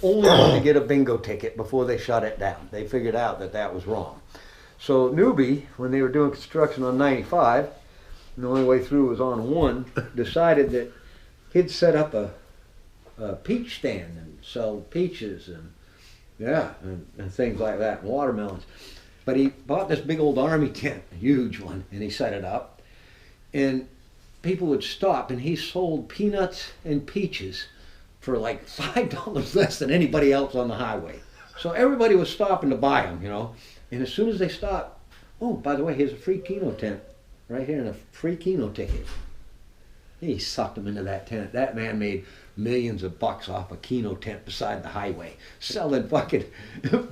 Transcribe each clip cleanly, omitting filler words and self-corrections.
only one to get a bingo ticket before they shut it down. They figured out that that was wrong. So Newby, when they were doing construction on 95, and the only way through was on one, decided that he'd set up a peach stand and sell peaches and yeah, and things like that, and watermelons. But he bought this big old army tent, a huge one, and he set it up. And people would stop, and he sold peanuts and peaches for like $5 less than anybody else on the highway. So everybody was stopping to buy them, you know. And as soon as they stopped, oh, by the way, here's a free Keno tent right here and a free Keno ticket. He sucked them into that tent. That man made millions of bucks off a Keno tent beside the highway, selling fucking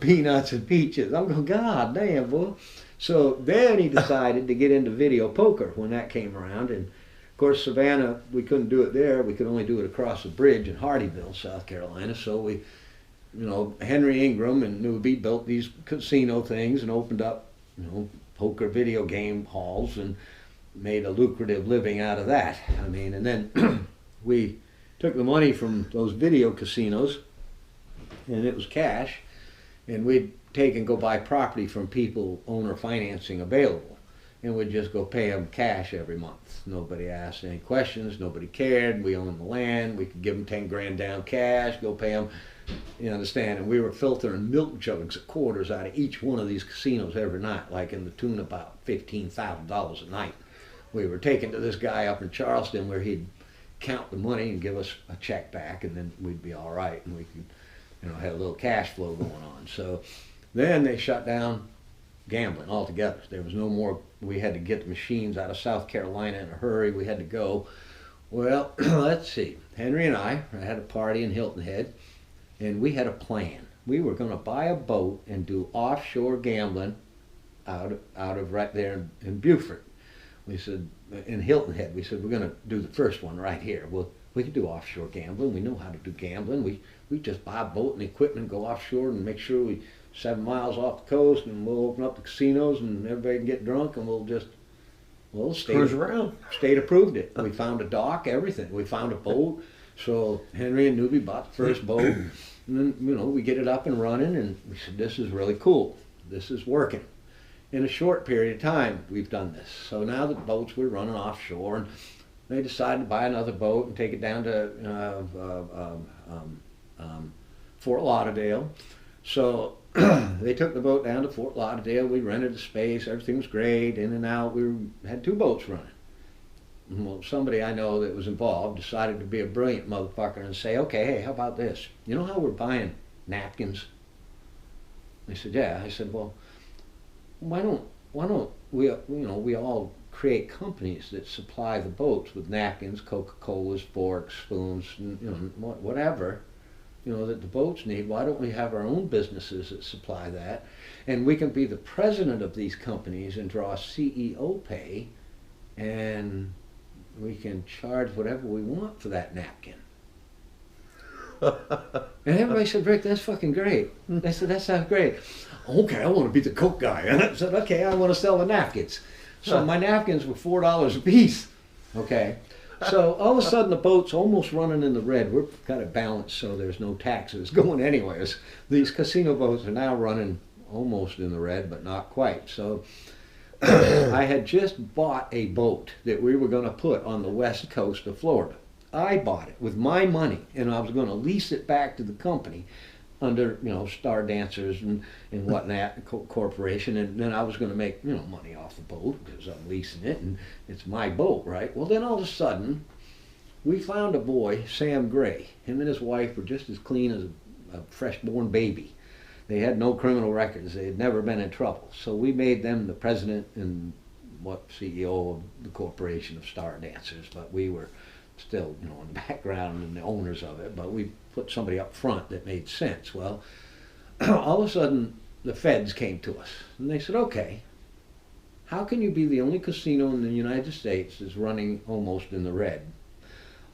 peanuts and peaches. I'm going, God damn, boy. So then he decided to get into video poker when that came around. And of course, Savannah, we couldn't do it there. We could only do it across the bridge in Hardyville, South Carolina. So we, you know, Henry Ingram and Newby built these casino things and opened up, you know, poker video game halls and made a lucrative living out of that. I mean, and then we took the money from those video casinos, and it was cash, and we'd take and go buy property from people, owner financing available, and we'd just go pay them cash every month. Nobody asked any questions, nobody cared. We owned the land, we could give them 10 grand down cash, go pay them, you understand, and we were filtering milk jugs of quarters out of each one of these casinos every night, like in the tune of about $15,000 a night. We were taken to this guy up in Charleston where he'd count the money and give us a check back, and then we'd be all right, and we could, you know, have a little cash flow going on. So then they shut down gambling altogether. There was no more. We had to get the machines out of South Carolina in a hurry. We had to go. Well, let's see. Henry and I had a party in Hilton Head, and we had a plan. We were going to buy a boat and do offshore gambling out of right there in Beaufort. We said, in Hilton Head, we said, we're going to do the first one right here. Well, we can do offshore gambling. We know how to do gambling. We just buy a boat and equipment, go offshore and make sure we 7 miles off the coast, and we'll open up the casinos and everybody can get drunk, and we'll just, well, cruise around. State approved it. We found a dock, everything. We found a boat. So Henry and Newby bought the first boat, and then, you know, we get it up and running, and we said, this is really cool. This is working. In a short period of time, we've done this. So now the boats we're running offshore, and they decided to buy another boat and take it down to Fort Lauderdale. So they took the boat down to Fort Lauderdale. We rented the space. Everything was great. In and out. Had 2 boats running. Well, somebody I know that was involved decided to be a brilliant motherfucker and say, okay, hey, how about this? You know how we're buying napkins? They said, yeah. I said, well, why don't we all create companies that supply the boats with napkins, Coca-Colas, forks, spoons, and, you know, whatever, you know, that the boats need. Why don't we have our own businesses that supply that, and we can be the president of these companies and draw CEO pay, and we can charge whatever we want for that napkin. And everybody said, Rick, that's fucking great. They said, that sounds great. Okay, I want to be the Coke guy. And I said, okay, I want to sell the napkins. So my napkins were $4 a piece. Okay. So all of a sudden the boat's almost running in the red. We're kind of balanced so there's no taxes going anyways. These casino boats are now running almost in the red, but not quite. So I had just bought a boat that we were going to put on the west coast of Florida. I bought it with my money, and I was going to lease it back to the company under, you know, Star Dancers and whatnot, corporation, and then I was going to make, you know, money off the boat because I'm leasing it, and it's my boat, right? Well, then all of a sudden, we found a boy, Sam Gray. Him and his wife were just as clean as a fresh-born baby. They had no criminal records. They had never been in trouble. So we made them the president and CEO of the corporation of Star Dancers, but we were still, you know, in the background and the owners of it, but we put somebody up front that made sense. Well, all of a sudden, the feds came to us, and they said, okay, how can you be the only casino in the United States that's running almost in the red?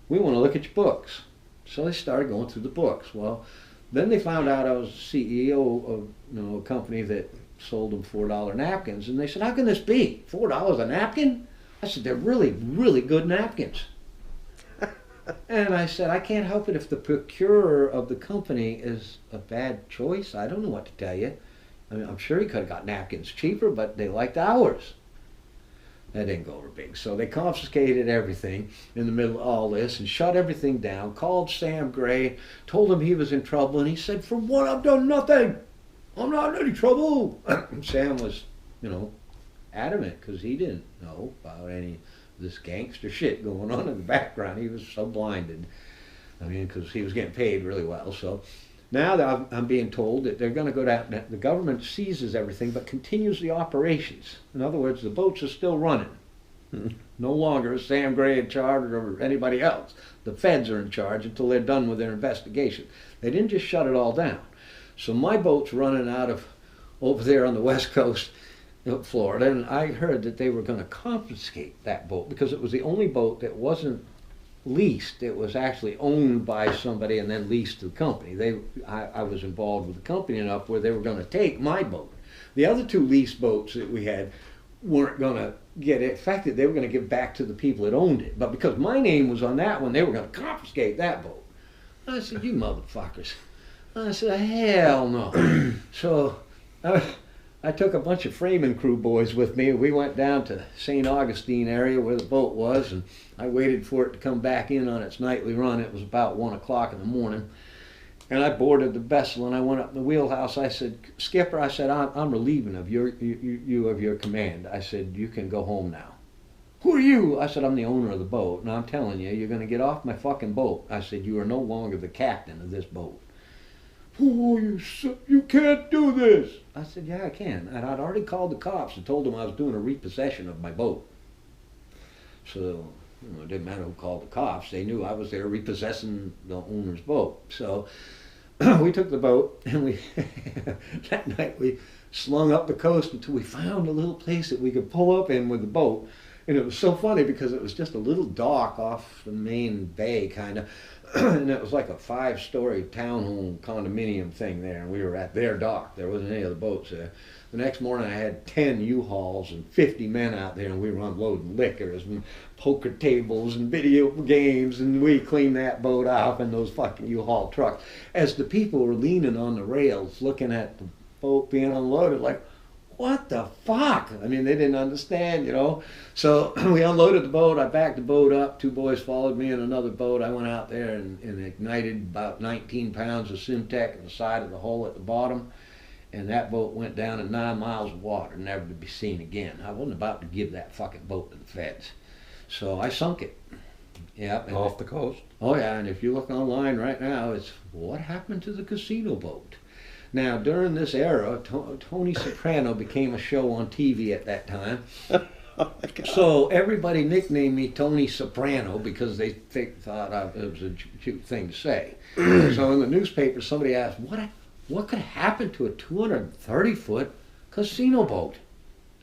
We want to look at your books. So they started going through the books. Well, then they found out I was CEO of, you know, a company that sold them $4 napkins, and they said, how can this be? $4 a napkin? I said, they're really, really good napkins. And I said, I can't help it if the procurer of the company is a bad choice. I don't know what to tell you. I mean, I'm sure he could have got napkins cheaper, but they liked ours. That didn't go over big. So they confiscated everything in the middle of all this and shut everything down, called Sam Gray, told him he was in trouble, and he said, for what? I've done nothing. I'm not in any trouble. Sam was, adamant because he didn't know about any of this gangster shit going on in the background. He was so blinded. I mean, because he was getting paid really well. So now that I'm being told that they're going to go down, the government seizes everything but continues the operations. In other words, the boats are still running. No longer is Sam Gray in charge or anybody else. The feds are in charge until they're done with their investigation. They didn't just shut it all down. So my boat's running out of over there on the west coast of Florida, and I heard that they were going to confiscate that boat because it was the only boat that wasn't leased. It was actually owned by somebody and then leased to the company. I was involved with the company enough where they were going to take my boat. The other two leased boats that we had weren't going to get affected. They were going to give back to the people that owned it. But because my name was on that one, they were going to confiscate that boat. I said, you motherfuckers. I said, hell no. So I took a bunch of framing crew boys with me. We went down to St. Augustine area where the boat was, and I waited for it to come back in on its nightly run. It was about 1 o'clock in the morning. And I boarded the vessel, and I went up in the wheelhouse. I said, Skipper, I said, I'm relieving of you of your command. I said, you can go home now. Who are you? I said, I'm the owner of the boat, and I'm telling you, you're going to get off my fucking boat. I said, you are no longer the captain of this boat. Oh, you can't do this. I said, yeah, I can. And I'd already called the cops and told them I was doing a repossession of my boat. So, it didn't matter who called the cops. They knew I was there repossessing the owner's boat. So we took the boat, and we that night we slung up the coast until we found a little place that we could pull up in with the boat. And it was so funny because it was just a little dock off the main bay, kind of. And it was like a 5-story townhome condominium thing there, and we were at their dock. There wasn't any other boats there. The next morning I had 10 U-Hauls and 50 men out there, and we were unloading liquors and poker tables and video games, and we cleaned that boat off in those fucking U-Haul trucks. As the people were leaning on the rails looking at the boat being unloaded like, what the fuck? I mean, they didn't understand, So we unloaded the boat. I backed the boat up. 2 boys followed me in another boat. I went out there and ignited about 19 pounds of Simtech in the side of the hull at the bottom. And that boat went down in 9 miles of water, never to be seen again. I wasn't about to give that fucking boat to the feds. So I sunk it. Yeah. Off the coast? Oh, yeah. And if you look online right now, it's what happened to the casino boat? Now, during this era, Tony Soprano became a show on TV at that time. Oh my God. So everybody nicknamed me Tony Soprano because they thought it was a cute thing to say. So in the newspaper, somebody asked, what could happen to a 230-foot casino boat?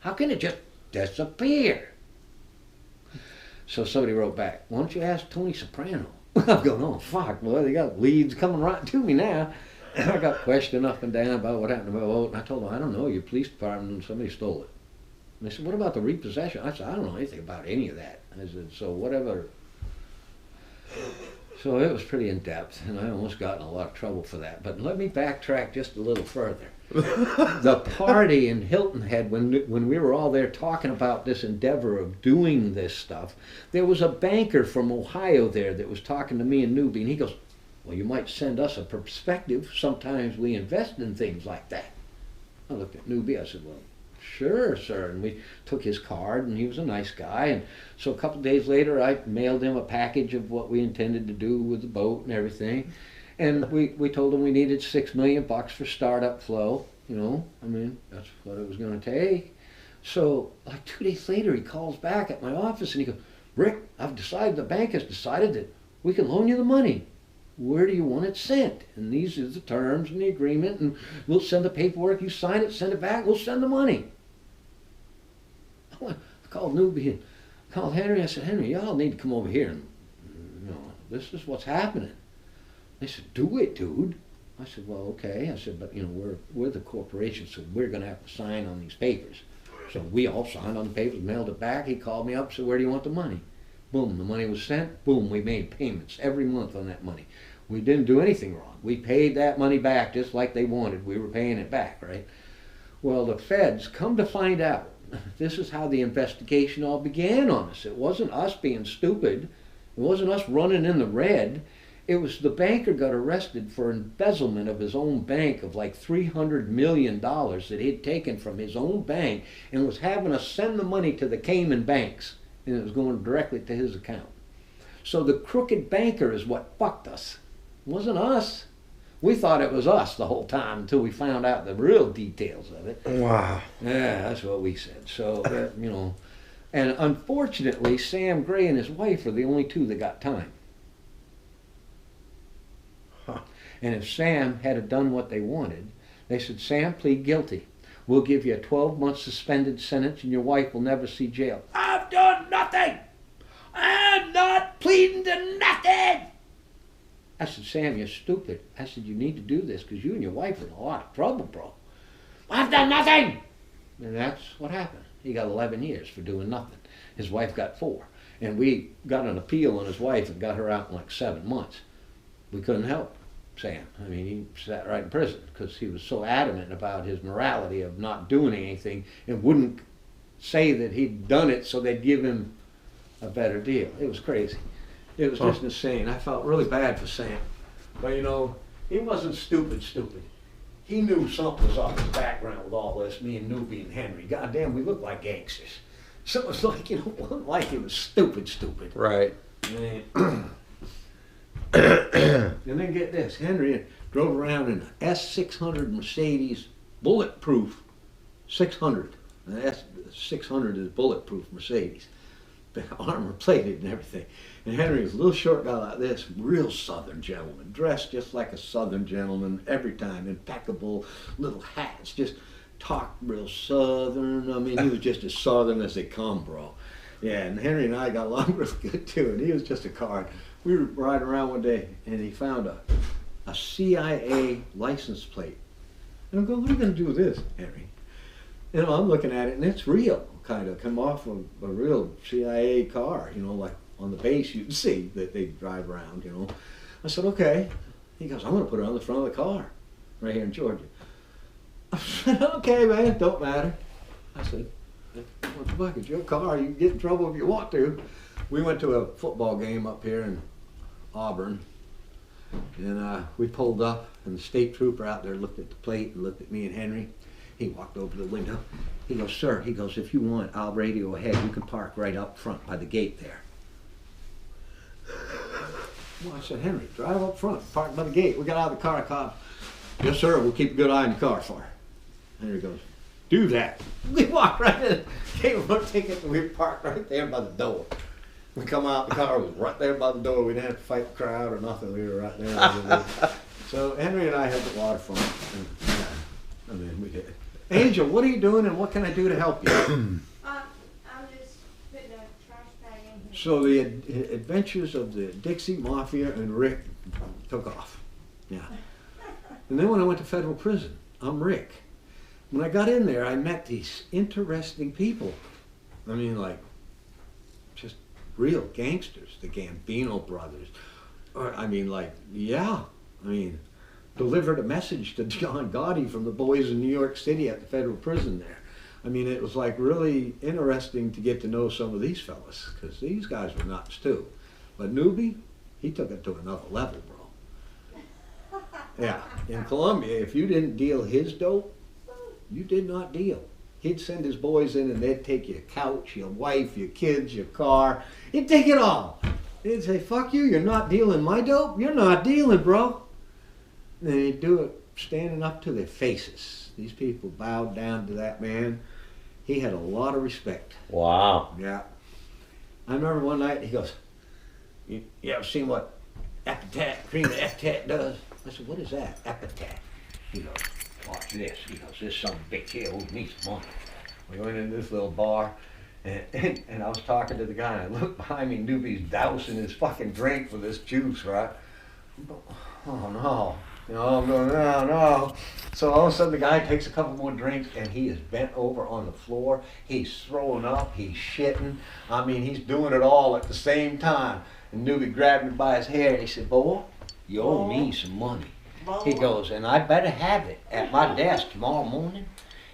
How can it just disappear? So somebody wrote back, why don't you ask Tony Soprano? I'm going, oh, fuck, well, they got leads coming right to me now. I got questioned up and down about what happened to my boat, and I told them, I don't know, your police department and somebody stole it. And they said, what about the repossession? I said, I don't know anything about any of that. I said, so whatever. So it was pretty in-depth, and I almost got in a lot of trouble for that. But let me backtrack just a little further. The party in Hilton Head, when we were all there talking about this endeavor of doing this stuff, there was a banker from Ohio there that was talking to me and Newby, and he goes, well, you might send us a perspective. Sometimes we invest in things like that. I looked at Newby. I said, well, sure, sir. And we took his card, and he was a nice guy. And so a couple of days later, I mailed him a package of what we intended to do with the boat and everything. And we told him we needed $6 million for startup flow. I mean, that's what it was going to take. So like 2 days later, he calls back at my office, and he goes, Rick, the bank has decided that we can loan you the money. Where do you want it sent? And these are the terms and the agreement, and we'll send the paperwork, you sign it, send it back, we'll send the money. I called Newby and called Henry. I said, Henry, y'all need to come over here, and this is what's happening. They said, do it, dude. I said, well, okay. I said, but we're the corporation, so we're going to have to sign on these papers. So we all signed on the papers, mailed it back. He called me up and said, where do you want the money? Boom, the money was sent. Boom, we made payments every month on that money. We didn't do anything wrong. We paid that money back just like they wanted. We were paying it back, right? Well, the feds, come to find out, this is how the investigation all began on us. It wasn't us being stupid. It wasn't us running in the red. It was the banker got arrested for embezzlement of his own bank of like $300 million that he'd taken from his own bank and was having us send the money to the Cayman banks, and it was going directly to his account. So the crooked banker is what fucked us. It wasn't us. We thought it was us the whole time until we found out the real details of it. Wow. Yeah, that's what we said. So, you know, and unfortunately, Sam Gray and his wife are the only two that got time. Huh. And if Sam had done what they wanted, they said, Sam, plead guilty. We'll give you a 12-month suspended sentence and your wife will never see jail. I've done nothing. I'm not pleading to nothing. I said, Sam, you're stupid. I said, you need to do this because you and your wife are in a lot of trouble, bro. I've done nothing. And that's what happened. He got 11 years for doing nothing. His wife got 4. And we got an appeal on his wife and got her out in like 7 months. We couldn't help Sam. I mean, he sat right in prison because he was so adamant about his morality of not doing anything and wouldn't say that he'd done it so they'd give him a better deal. It was crazy. It was just insane. I felt really bad for Sam. But you know, he wasn't stupid. He knew something was off his background with all this, me and Newby and Henry. Goddamn, we looked like gangsters. So it was like, you know, it wasn't like he was stupid. Right. And then get this, Henry drove around in an S600 Mercedes, bulletproof 600. And the S600 is bulletproof Mercedes. Armor plated and everything. And Henry was a little short guy like this, real southern gentleman, dressed just like a southern gentleman every time, impeccable little hats, just talked real southern. I mean, he was just as southern as they come, bro. Yeah, and Henry and I got along real good too, and he was just a card. We were riding around one day, and he found a CIA license plate. And I'm going, what are you going to do with this, Henry? You know, I'm looking at it, and it's real, kind of, come off of a real CIA car, you know, like on the base you'd see that they drive around, you know. I said, okay. He goes, I'm going to put it on the front of the car, right here in Georgia. I said, okay, man, don't matter. I said, what the fuck, it's your car, you can get in trouble if you want to. We went to a football game up here in Auburn, and we pulled up, and the state trooper out there looked at the plate and looked at me and Henry. He walked over to the window. He goes, sir, he goes, if you want, I'll radio ahead. You can park right up front by the gate there. Well, I said, Henry, drive up front, park by the gate. We got out of the car, I called, yes, sir, we'll keep a good eye on the car for you. Henry goes, do that. We walked right in, gave him our ticket, and we parked right there by the door. We come out, the car was right there by the door. We didn't have to fight the crowd or nothing. We were right there. So Henry and I had a lot of fun. And then we did. Angel, what are you doing and what can I do to help you? I'm just putting a trash bag in here. So the adventures of the Dixie Mafia and Rick took off. Yeah. And then when I went to federal prison, I'm Rick. When I got in there, I met these interesting people. I mean, like, just real gangsters, the Gambino brothers. Or, I mean, like, yeah. I mean, delivered a message to John Gotti from the boys in New York City at the federal prison there. I mean, it was like really interesting to get to know some of these fellas, because these guys were nuts too. But Newby, he took it to another level, bro. Yeah, in Colombia, if you didn't deal his dope, you did not deal. He'd send his boys in and they'd take your couch, your wife, your kids, your car. He'd take it all. He'd say, fuck you, you're not dealing my dope? You're not dealing, bro. And they'd do it standing up to their faces. These people bowed down to that man. He had a lot of respect. Wow. Yeah. I remember one night he goes, you ever seen what Epitat, cream of Epitat does? I said, what is that, Epitat? He goes, watch this. He goes, this some big kid owes me some money. We went in this little bar, and I was talking to the guy, and I looked behind me, Newby's dousing his fucking drink with this juice, right? Oh no. You know, I'm going, no. So all of a sudden the guy takes a couple more drinks and he is bent over on the floor. He's throwing up, he's shitting. I mean, he's doing it all at the same time. And Newby grabbed me by his hair and he said, "Boy, you owe me some money." He goes, "And I better have it at my desk tomorrow morning."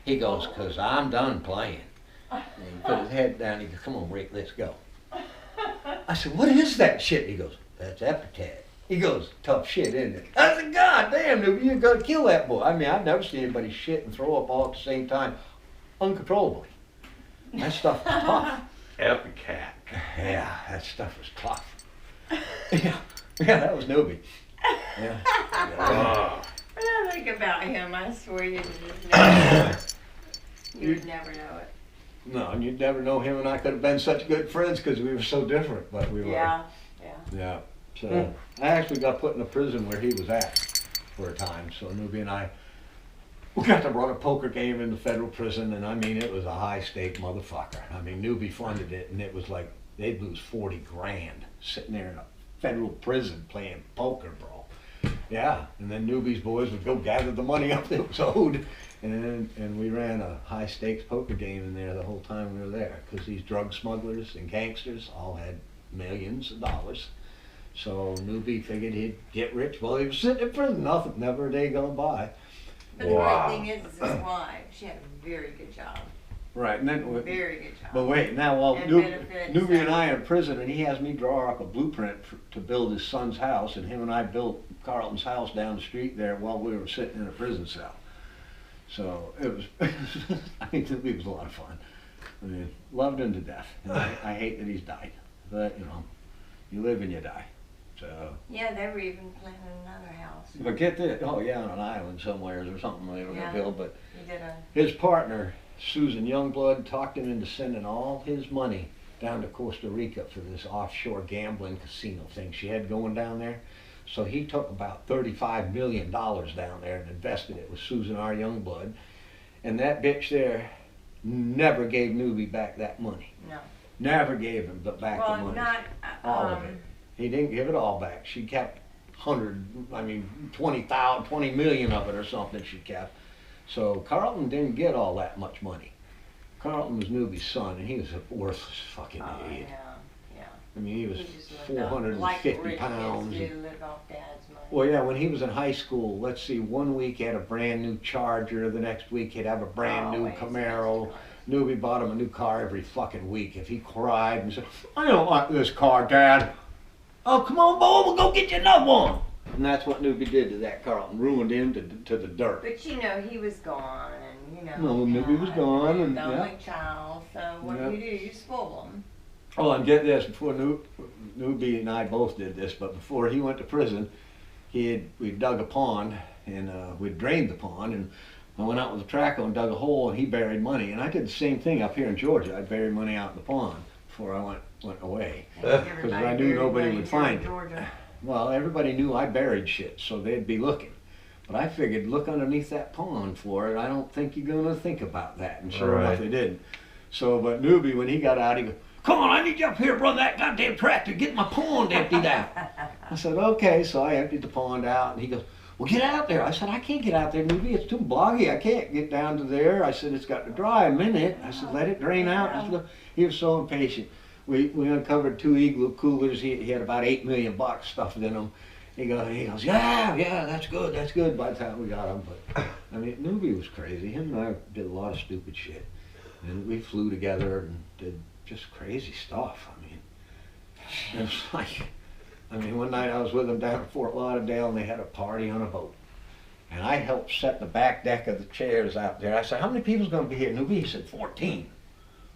He goes, "'Cause I'm done playing." And he put his head down, he goes, "Come on, Rick, let's go." I said, "What is that shit?" He goes, "That's epithet." He goes, "Tough shit, isn't it?" I said, "God damn, dude, you gotta kill that boy." I mean, I've never seen anybody shit and throw up all at the same time, uncontrollably. That stuff was tough. Epiccat. Yeah, that stuff was tough. Yeah, that was Newby. Yeah. Oh. When I think about him, I swear you'd just never, you'd never know it. No, and you'd never know him and I could have been such good friends because we were so different, but we were. Yeah. Yeah. So I actually got put in a prison where he was at for a time. So Newby and we got to run a poker game in the federal prison, and I mean, it was a high stake motherfucker. I mean, Newby funded it, and it was like they'd lose 40 grand sitting there in a federal prison playing poker, bro. Yeah, and then Newby's boys would go gather the money up that was owed, and we ran a high stakes poker game in there the whole time we were there, because these drug smugglers and gangsters all had millions of dollars. So Newby figured he'd get rich while he was sitting in prison. Nothing, never a day gone by. But the great thing is his wife, she had a very good job. Right, and then Very good job. but wait, now while And benefits Newby and and- I are in prison, and he has me draw up a blueprint to build his son's house, and him and I built Carlton's house down the street there while we were sitting in a prison cell. So it was, I mean, it was a lot of fun. I mean, loved him to death. And I hate that he's died, but you know, you live and you die. So. Yeah, they were even planning another house. But get this, oh yeah, on an island somewhere or something they were Yeah. gonna build, but He did a, his partner, Susan Youngblood, talked him into sending all his money down to Costa Rica for this offshore gambling casino thing she had going down there. So he took about $35 million down there and invested it with Susan R. Youngblood. And that bitch there never gave Newby back that money. no. Never gave him back the Well, money. not, All of it. He didn't give it all back. She kept 20 million of it or something she kept. So Carlton didn't get all that much money. Carlton was Newby's son, and he was a worthless fucking oh, idiot. yeah. I mean, he was He just lived off, 450 like rich pounds. kids do, lived off dad's money. Well, yeah, when he was in high school, let's see, one week he had a brand new Charger, the next week he'd have a brand new Always Camaro. nice cars. Newby bought him a new car every fucking week. If he cried and said, "I don't like this car, Dad," "Oh, come on, boy, we'll go get you another one." And that's what Newby did to that Carlton, ruined him to the dirt. But you know, he was gone, and you know. No, Newby was gone, and the yeah. only child, so what Yeah. do? You spoil him. Oh, and get this, before Newby and I both did this, but before he went to prison, we dug a pond, and we drained the pond, and I went out with a track and dug a hole, and he buried money. And I did the same thing up here in Georgia. I buried money out in the pond before I went away. Because I knew nobody would find it. Well, everybody knew I buried shit, so they'd be looking. But I figured, look underneath that pond for it. I don't think you're gonna think about that. And sure enough, they didn't. So, but Newby, when he got out, he goes, "Come on, I need you up here, run that goddamn tractor, get my pond emptied out." I said, "Okay." So I emptied the pond out, and he goes, "Well, get out there." I said, "I can't get out there, Newby. It's too boggy. I can't get down to there." I said, "It's got to dry a minute." I said, "Let it drain out." Just look. He was so impatient. We uncovered 2 igloo coolers. He had about $8 million stuffed in them. He goes, yeah, that's good. By the time we got him, but I mean, Newby was crazy. Him and I did a lot of stupid shit, and we flew together and did just crazy stuff. I mean, it was like, one night I was with him down at Fort Lauderdale, and they had a party on a boat, and I helped set the back deck of the chairs out there. I said, "How many people's gonna be here, Newby?" He said, 14.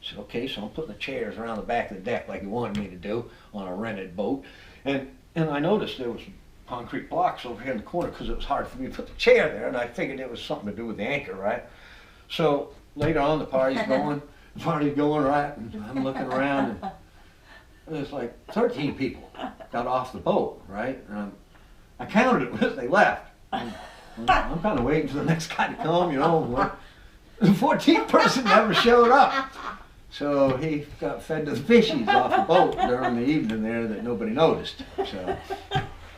I said, "Okay," so I'm putting the chairs around the back of the deck like he wanted me to do on a rented boat. And I noticed there was concrete blocks over here in the corner because it was hard for me to put the chair there, and I figured it was something to do with the anchor, right? So later on, the party's going right, and I'm looking around, and there's like 13 people got off the boat, right? And I counted it as they left. And I'm kind of waiting for the next guy to come, you know. The 14th person never showed up. So he got fed to the fishies off the boat during the evening there that nobody noticed. So,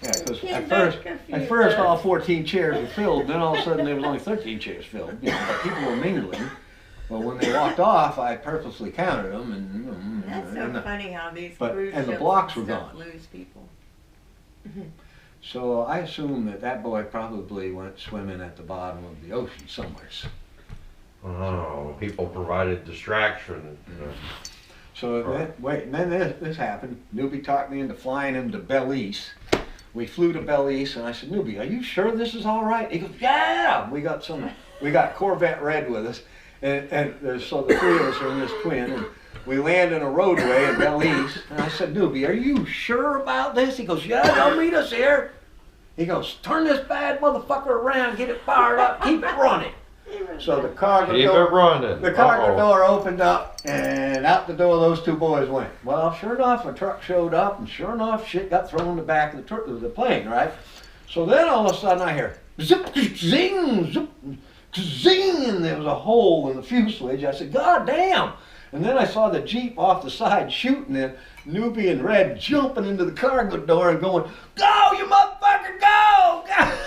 Yeah, because Came at back first, a few at first all times. 14 chairs were filled, then all of a sudden there was only 13 chairs filled. You know, but people were mingling. Well, when they walked off, I purposely counted them, and That's so funny how these but- cruise and the ships blocks and were stuff gone. lose people. so I assume that that boy probably went swimming at the bottom of the ocean somewhere. Oh, people provided distraction. So and then this happened. Newby talked me into flying him to Belize. We flew to Belize, and I said, Newby, are you sure this is all right? He goes, yeah. We got Corvette Red with us, so the three of us are in this twin, and we land in a roadway in Belize. And I said, Newby, are you sure about this? He goes, yeah, they'll meet us here. He goes, turn this bad motherfucker around, get it fired up, keep it running. So the cargo Keep door, it running. the cargo Uh-oh. door opened up, and out the door those two boys went. Well, sure enough, a truck showed up, and sure enough, shit got thrown in the back of the plane, right? So then all of a sudden I hear zip, zing, zip, zing, and there was a hole in the fuselage. I said, God damn! And then I saw the Jeep off the side shooting, and Newby and Red jumping into the cargo door and going, go, you motherfucker, go!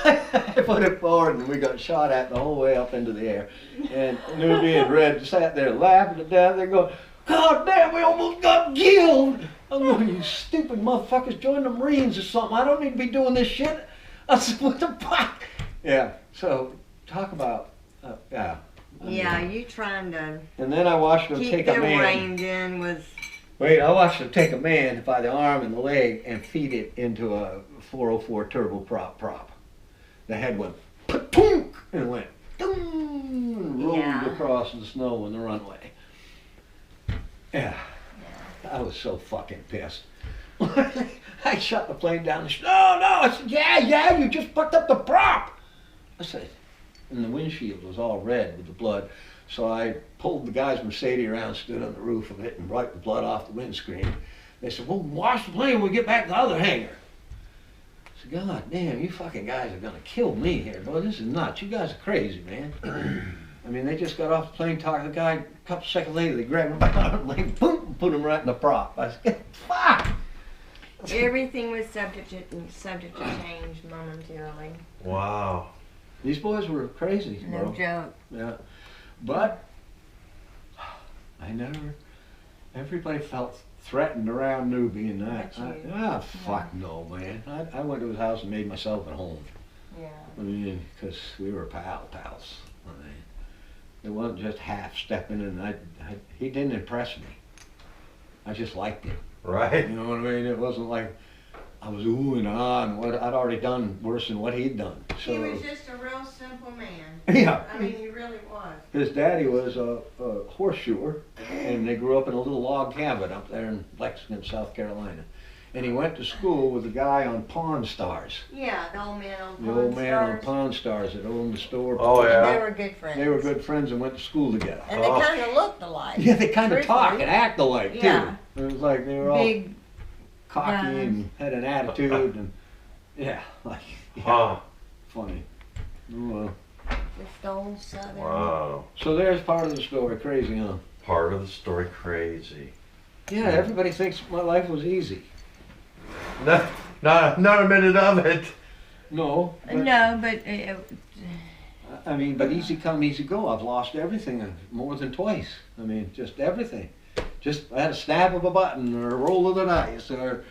I put it forward, and we got shot at the whole way up into the air. And Newby and Red sat there laughing to death. They're going, God damn, we almost got killed! I'm going, you stupid motherfuckers, join the Marines or something. I don't need to be doing this shit. I said, what the fuck? Yeah, so talk about, yeah. I mean, Yeah, you trying to and then I watched them keep take a them man. reined in was, Wait, I watched them take a man by the arm and the leg and feed it into a 404 turboprop. The head went patunk and went doom and rolled Yeah. across the snow on the runway. Yeah, I was so fucking pissed. I shut the plane down. No, I said, yeah, you just fucked up the prop. I said, and the windshield was all red with the blood. So I pulled the guy's Mercedes around, stood on the roof of it, and wiped the blood off the windscreen. They said, well, wash the plane when we get back to the other hangar. I said, God damn, you fucking guys are gonna kill me here, boy. This is nuts. You guys are crazy, man. I mean, they just got off the plane talking to the guy. A couple seconds later, they grabbed him by the arm, like, boom, and put him right in the prop. I said, fuck! everything was subject to change momentarily. Wow. These boys were crazy, No bro. joke. Yeah. But everybody felt threatened around Newby, and fuck no, man. I went to his house and made myself at home. Yeah. I mean, because we were pals. I mean, it wasn't just half stepping, and he didn't impress me. I just liked him. Right? You know what I mean? It wasn't like I was ooh and ah, and what I'd already done worse than what he'd done. So, He was just a real simple man. yeah. I mean, he really was. His daddy was a horseshoer, and they grew up in a little log cabin up there in Lexington, South Carolina. And he went to school with a guy on Pawn Stars, Yeah, the old man on the old man on Stars. Pawn Stars that owned the store. Oh, yeah. They were good friends. They were good friends and went to school together. And they Oh. kind of looked alike. Yeah, they kind of Truthfully. talk and act alike, too. Yeah. It was like they were all Big, cocky guys. and had an attitude, and yeah, like, yeah, Huh. funny. Oh, well. just old Southern. Wow. So there's part of the story. Crazy, huh? Part of the story crazy. Yeah, everybody thinks my life was easy. Not a minute of it. No. But, No, but I mean, but easy come, easy go. I've lost everything more than twice. I mean, just everything. Just at a snap of a button or a roll of the dice or